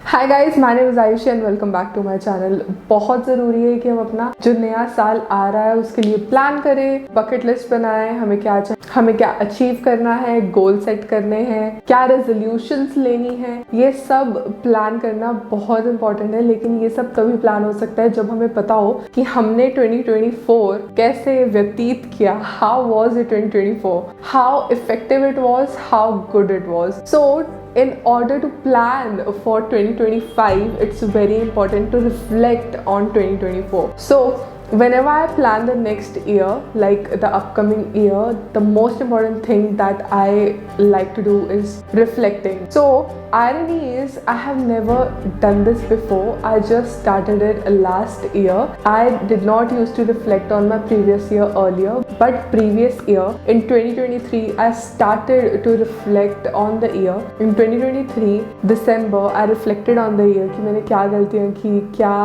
Hi guys, my name is Ayushi and welcome back to my channel. बहुत ज़रूरी है कि हम अपना जो नया साल आ रहा है उसके लिए प्लान करें, बकेट लिस्ट बनाएं, हमें क्या अचीव करना है, गोल सेट करने हैं, क्या रेजोल्यूशंस लेनी है। ये सब प्लान करना बहुत इंपॉर्टेंट है, लेकिन ये सब तभी प्लान हो सकता है जब हमें पता हो कि हमने 2024 कैसे व्यतीत किया। How was it 2024, how effective it was, how good it was. So in order to plan for 2025, it's very important to reflect on 2024. So whenever I plan the next year, like the upcoming year, the most important thing that I like to do is reflecting. So irony is I have never done this before. I just started it last year. I did not used to reflect on my previous year earlier, but previous year in 2023 I started to reflect on the year. In 2023 December I reflected on the year कि मैंने क्या गलतियाँ की, क्या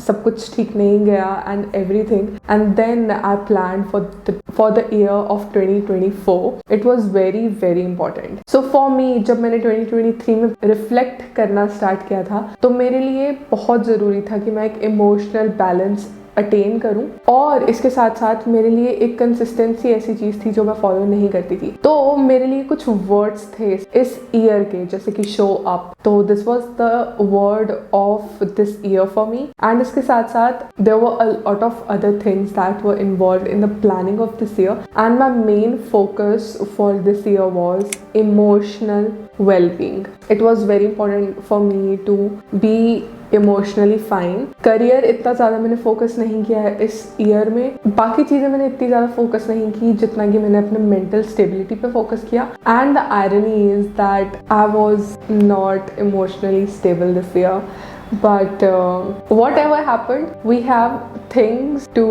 सब कुछ ठीक नहीं गया and everything, and then I planned for the year of 2024. It was very important. So for me, जब मैंने 2023 में रिफ्लेक्ट करना स्टार्ट किया था तो मेरे लिए बहुत ज़रूरी था कि मैं एक इमोशनल बैलेंस अटेन करूं, और इसके साथ साथ मेरे लिए एक कंसिस्टेंसी ऐसी चीज़ थी जो मैं फॉलो नहीं करती थी। तो मेरे लिए कुछ वर्ड्स थे इस ईयर के, जैसे कि शो अप, तो this was the word of this year for me. And इसके साथ साथ there were a lot of other things that were involved in the planning of this year, and my main focus for this year was emotional well-being. It was very important for me to be emotionally fine. Career इतना ज़्यादा मैंने focus नहीं किया है इस year में, बाकी चीज़ें मैंने इतनी ज़्यादा फोकस नहीं की जितना कि मैंने अपने मेंटल स्टेबिलिटी पे फोकस किया। And the irony is that I was not emotionally stable this year, but whatever happened, we have things to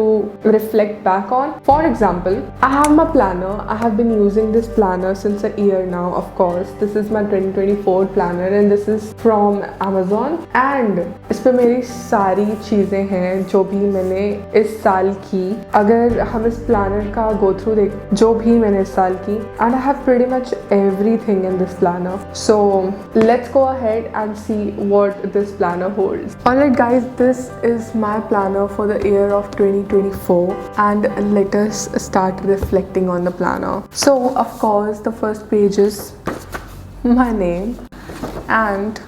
reflect back on. For example, I have my planner. I have been using this planner since a year now. Of course, this is my 2024 planner and this is from Amazon, and इस पे मेरी सारी चीज़ें हैं जो भी मैंने इस साल की। अगर हम इस प्लानर का go through देख, जो भी मैंने इस साल की, and I have pretty much everything in this planner. So let's go ahead and see what this planner holds. Alright guys, this is my planner for the year of 2024, and let us start reflecting on the planner. So of course the first page is my name, and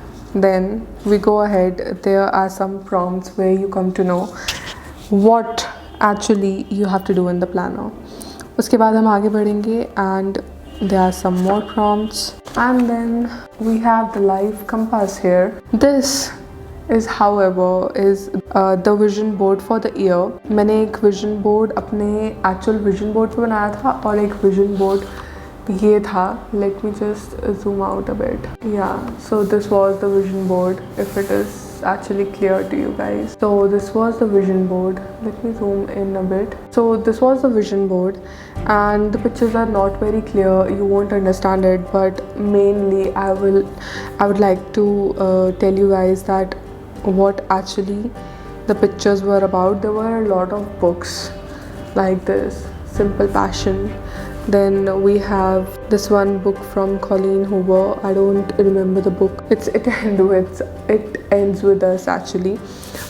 then we go ahead, there are some prompts where you come to know what actually you have to do in the planner. उसके बाद हम आगे बढ़ेंगे and there are some more prompts, and then we have the life compass here. This is however is the vision board for the year. मैंने एक vision board अपने actual vision board पे बनाया था, और एक vision board ये था। Let me just zoom out a bit. Yeah, so this was the vision board, if it is actually clear to you guys. So this was the vision board. Let me zoom in a bit. So this was the vision board, and the pictures are not very clear, you won't understand it, but mainly I would like to tell you guys that what actually the pictures were about. There were a lot of books like this, Simple Passion. Then we have this one book from Colleen Hoover. I don't remember the book. It ends with us actually.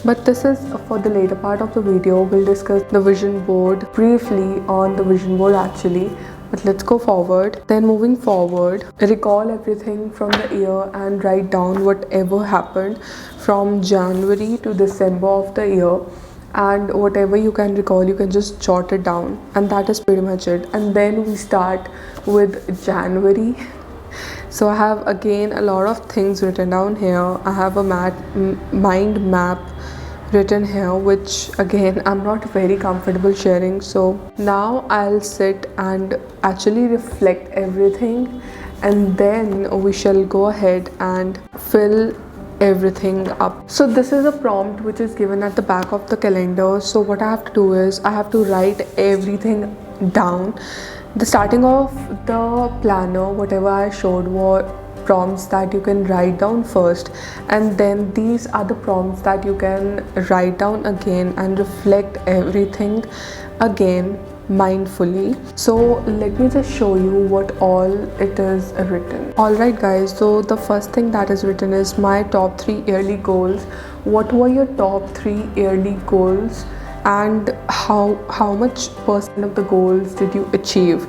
But this is for the later part of the video. We'll discuss the vision board briefly on the vision board actually. But let's go forward. Then moving forward, recall everything from the year and write down whatever happened from January to December of the year. And whatever you can recall, you can just jot it down, and that is pretty much it. And then we start with January. So I have again a lot of things written down here. I have a mind map written here, which again I'm not very comfortable sharing. So now I'll sit and actually reflect everything, and then we shall go ahead and fill everything up. So this is a prompt which is given at the back of the calendar. So what I have to do is I have to write everything down. The starting of the planner, whatever I showed, were prompts that you can write down first, and then these are the prompts that you can write down again and reflect everything again mindfully. So let me just show you what all it is written. Alright guys, so the first thing that is written is my top 3 yearly goals. What were your top 3 yearly goals, and how much percent of the goals did you achieve?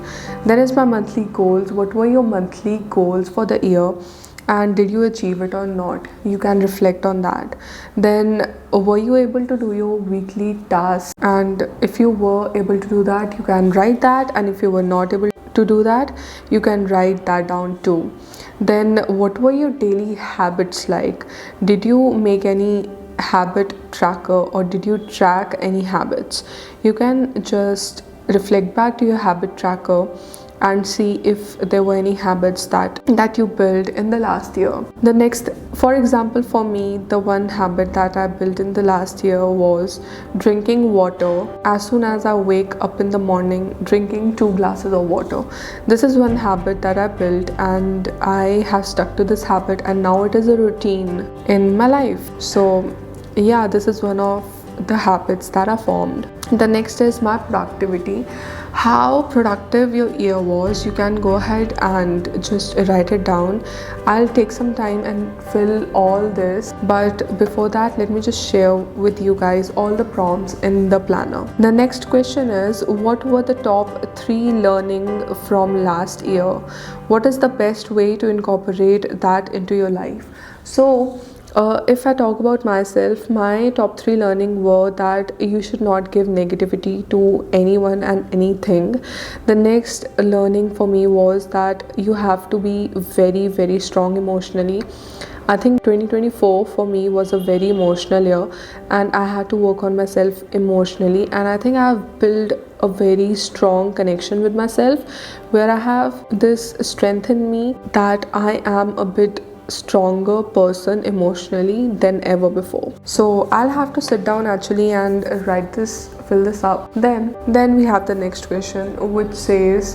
Then is my monthly goals. What were your monthly goals for the year, and did you achieve it or not? You can reflect on that. Then were you able to do your weekly tasks, and if you were able to do that, you can write that, and if you were not able to do that, you can write that down too. Then what were your daily habits like? Did you make any habit tracker, or did you track any habits? You can just reflect back to your habit tracker and see if there were any habits that you built in the last year. The next, for example, for me, the one habit that I built in the last year was drinking water as soon as I wake up in the morning, drinking 2 glasses of water. This is one habit that I built, and I have stuck to this habit, and now it is a routine in my life. So yeah, this is one of the habits that I formed. The next is my productivity. How productive your year was, you can go ahead and just write it down. I'll take some time and fill all this, but before that, let me just share with you guys all the prompts in the planner. The next question is, what were the top 3 learning from last year? What is the best way to incorporate that into your life? So if I talk about myself, my top 3 learning were that you should not give negativity to anyone and anything. The next learning for me was that you have to be very, very strong emotionally. I think 2024 for me was a very emotional year, and I had to work on myself emotionally, and I think I have built a very strong connection with myself, where I have this strength in me that I am a bit stronger person emotionally than ever before. So I'll have to sit down actually and fill this up. Then we have the next question, which says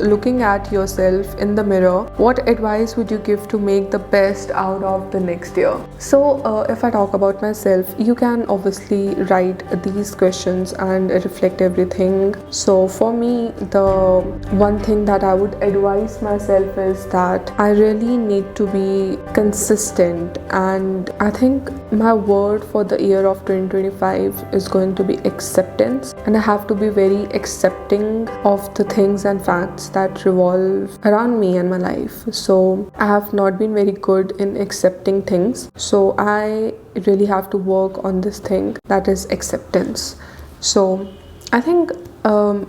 looking at yourself in the mirror, what advice would you give to make the best out of the next year? So if I talk about myself, you can obviously write these questions and reflect everything. So for me, the one thing that I would advise myself is that I really need to be consistent, and I think my word for the year of 2025 is going to be acceptance, and I have to be very accepting of the things and facts that revolve around me and my life. So I have not been very good in accepting things, so I really have to work on this thing, that is acceptance. So I think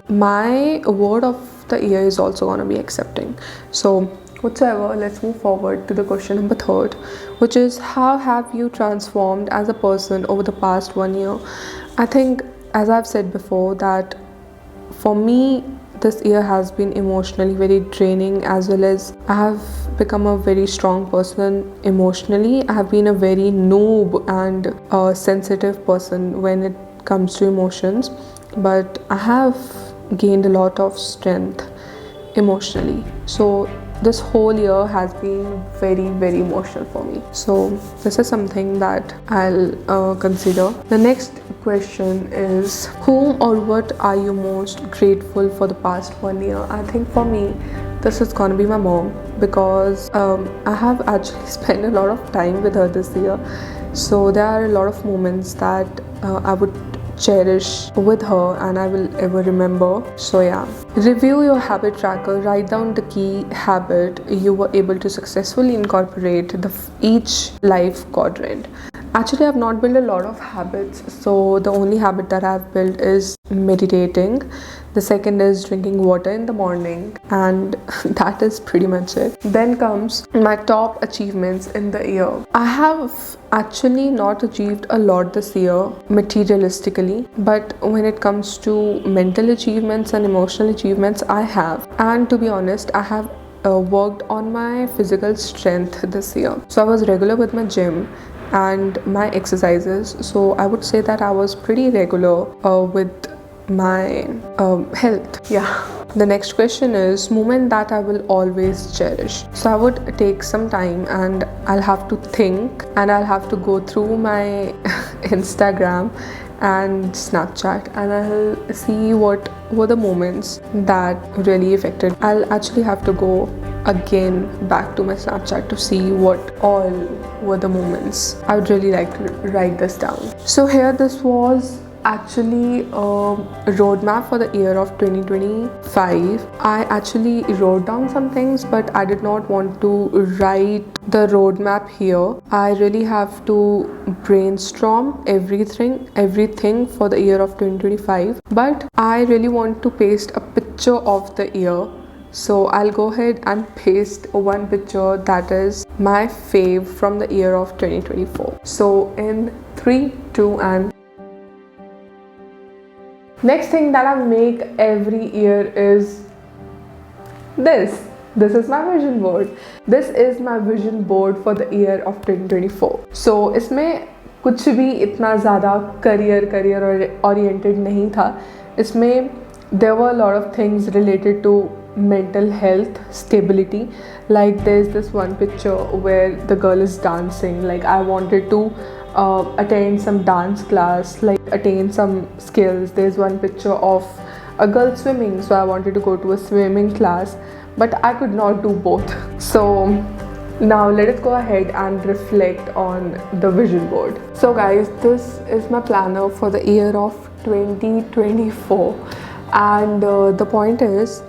my word of the year is also going to be accepting. So whatsoever, let's move forward to the question number 3, which is, how have you transformed as a person over the past 1 year? I think, as I've said before, that for me, this year has been emotionally very draining, as well as I have become a very strong person emotionally. I have been a very noob and a sensitive person when it comes to emotions, but I have gained a lot of strength emotionally. So this whole year has been very, very emotional for me. So this is something that I'll consider. The next question is, whom or what are you most grateful for the past 1 year? I think for me, this is gonna be my mom, because I have actually spent a lot of time with her this year. So there are a lot of moments that I would cherish with her and I will ever remember. So yeah, review your habit tracker, write down the key habit you were able to successfully incorporate each life quadrant. Actually, I've not built a lot of habits, so the only habit that I've built is meditating. The second is drinking water in the morning, and that is pretty much it. Then comes my top achievements in the year. I have actually not achieved a lot this year materialistically, but when it comes to mental achievements and emotional achievements, I have. And to be honest, I have worked on my physical strength this year. So I was regular with my gym and my exercises, so I would say that I was pretty regular with my health. Yeah. The next question is, moment that I will always cherish. So I would take some time and I'll have to think, and I'll have to go through my Instagram and Snapchat, and I'll see what were the moments that really affected. I'll actually have to go again back to my Snapchat to see what all were the moments. I would really like to write this down. So here, this was actually a roadmap for the year of 2025. I actually wrote down some things, but I did not want to write the roadmap here. I really have to brainstorm everything for the year of 2025, but I really want to paste a picture of the year. So I'll go ahead and paste one picture that is my fave from the year of 2024. So in 3, 2 and next thing that I make every year is this. This is my vision board. This is my vision board for the year of 2024. So इसमें कुछ भी इतना ज़्यादा career oriented नहीं था. इसमें there were a lot of things related to mental health, stability. Like there's this one picture where the girl is dancing. Like I wanted to attend some dance class, like attain some skills. There's one picture of a girl swimming, so I wanted to go to a swimming class, but I could not do both. So now let us go ahead and reflect on the vision board. So guys, this is my planner for the year of 2024, and the point is,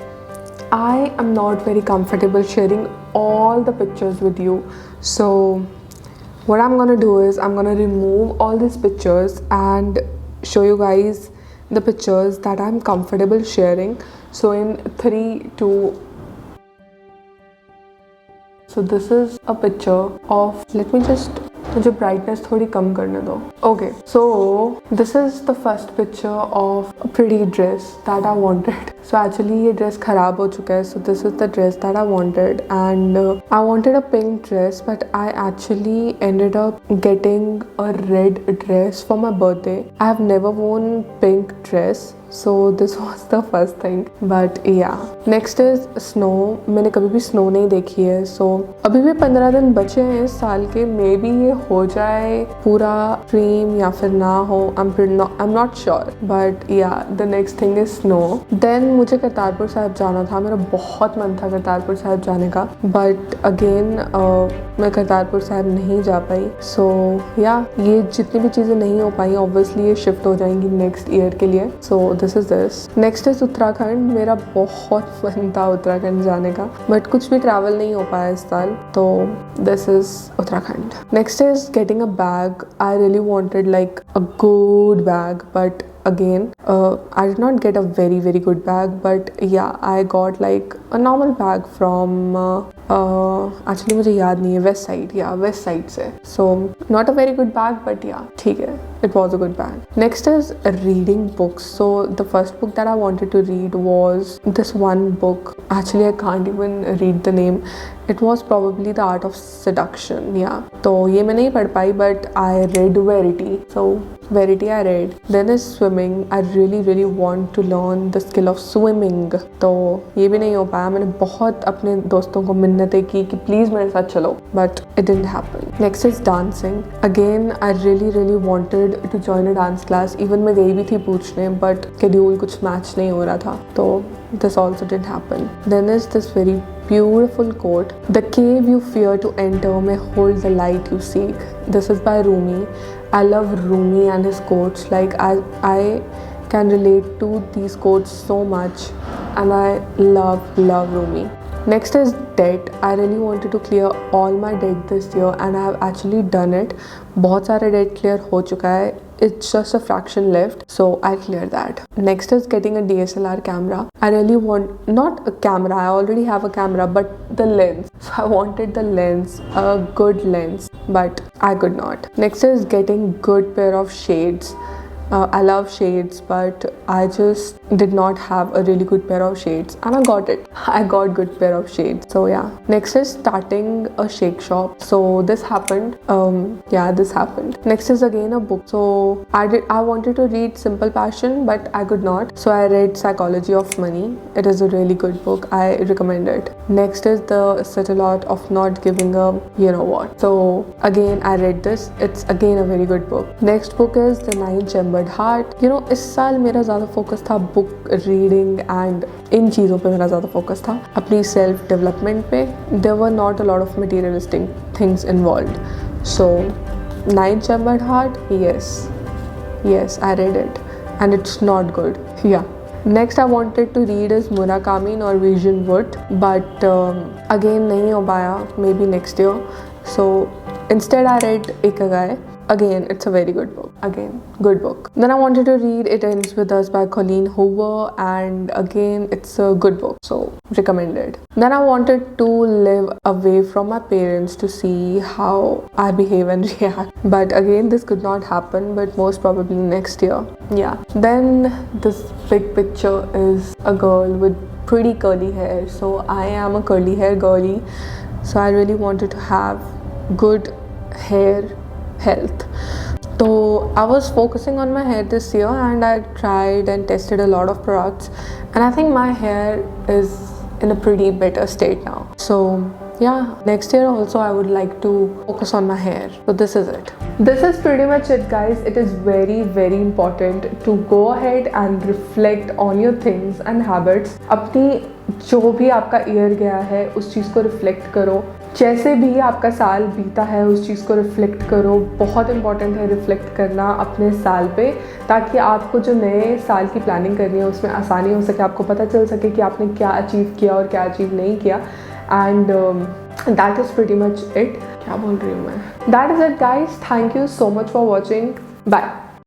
I am not very comfortable sharing all the pictures with you. So what I'm gonna do is I'm gonna remove all these pictures and show you guys the pictures that I'm comfortable sharing. So in 3, 2. So this is a picture of, let me just, मुझे brightness थोड़ी कम करने दो. Okay, so this is the first picture of a pretty dress that I wanted. So actually ये dress खराब हो चुका है. So this is the dress that I wanted, and I wanted a pink dress, but I actually ended up getting a red dress for my birthday. I have never worn pink dress, so this was the first thing. But yeah, next is snow. मैंने कभी भी snow नहीं देखी है, so अभी भी 15 दिन बचे हैं इस साल के. मे बी ये हो जाए पूरा ड्रीम या फिर ना हो. I'm not sure, but yeah, the next thing is snow. Then मुझे करतारपुर साहिब जाना था. मेरा बहुत मन था करतारपुर साहिब जाने का, but again मैं करतारपुर साहिब नहीं जा पाई. So yeah, ये जितनी भी चीज़ें नहीं हो पाई, obviously ये शिफ्ट हो जाएंगी नेक्स्ट ईयर के लिए. So this is this. Next is Uttarakhand. मेरा बहुत मन था उत्तराखंड जाने का, but कुछ भी ट्रैवल नहीं हो पाया इस साल. तो this is Uttarakhand. Next is getting a bag. I really wanted like a good bag, but again I did not get a very good bag, but yeah, I got like a normal bag from actually मुझे याद नहीं है, west side से. So not a very good bag, but yeah, ठीक है, it was a good bag. Next is reading books. So the first book that I wanted to read was this one book. Actually I can't even read the name. It was probably The Art of Seduction. Yeah, तो ये मैं नहीं पढ़ पाई, but I read Verity. So Verity I read. Then is swimming. I really want to learn the skill of swimming. तो ये भी नहीं हो पाया. मैंने बहुत अपने दोस्तों को मिन्नतें की कि प्लीज़ मेरे साथ चलो, but it didn't happen. Next is dancing. Again, I really wanted to join a dance class. Even मैं गई भी थी पूछने, but schedule कुछ match नहीं हो रहा था, तो this also didn't happen. Then is this very beautiful quote. The cave you fear to enter may hold the light you seek. This is by Rumi. I love Rumi and his quotes. Like I can relate to these quotes so much, and I love Rumi. Next is debt. I really wanted to clear all my debt this year, and I have actually done it. बहुत सारे debt clear हो चुका है. It's just a fraction left, so I'll clear that. Next is getting a DSLR camera. I really want, not a camera, I already have a camera, but the lens. So I wanted the lens, a good lens, but I could not. Next is getting good pair of shades. I love shades, but I just did not have a really good pair of shades, and I got it. I got good pair of shades. So yeah. Next is starting a shake shop. So this happened. This happened. Next is again a book. So I wanted to read Simple Passion, but I could not. So I read Psychology of Money. It is a really good book. I recommend it. Next is The Subtle Art of Not Giving a you know what. So again I read this. It's again a very good book. Next book is The Nine Gem chambered heart. इस साल मेरा ज़्यादा focus था book reading and in चीज़ों पे मेरा ज़्यादा focus था, अपनी सेल्फ डेवलपमेंट पे। There were not a lot of materialistic things involved. So 9 chambered heart, yes, I read it and it's not good. Yeah. Next I wanted to read is Murakami Norwegian Wood, but again नहीं हो पाया, maybe next year. So instead I read Ikigai. Again, it's a very good book. Again, good book. Then I wanted to read It Ends With Us by Colleen Hoover, and again, it's a good book, so recommended. Then I wanted to live away from my parents to see how I behave and react. But again, this could not happen, but most probably next year. Yeah. Then this big picture is a girl with pretty curly hair. So I am a curly hair girly. So I really wanted to have good hair health. So I was focusing on my hair this year, and I tried and tested a lot of products, and I think my hair is in a pretty better state now. So yeah, next year also I would like to focus on my hair. So this is it. This is pretty much it, guys. It is very, very important to go ahead and reflect on your things and habits. अपनी जो भी आपका year गया है उस चीज़ को reflect करो। जैसे भी आपका साल बीता है उस चीज़ को रिफ्लेक्ट करो। बहुत इंपॉर्टेंट है रिफ्लेक्ट करना अपने साल पे, ताकि आपको जो नए साल की प्लानिंग करनी है उसमें आसानी हो सके, आपको पता चल सके कि आपने क्या अचीव किया और क्या अचीव नहीं किया। And that is pretty much it. क्या बोल रही हूँ मैं? That is it guys. Thank you so much for watching. Bye.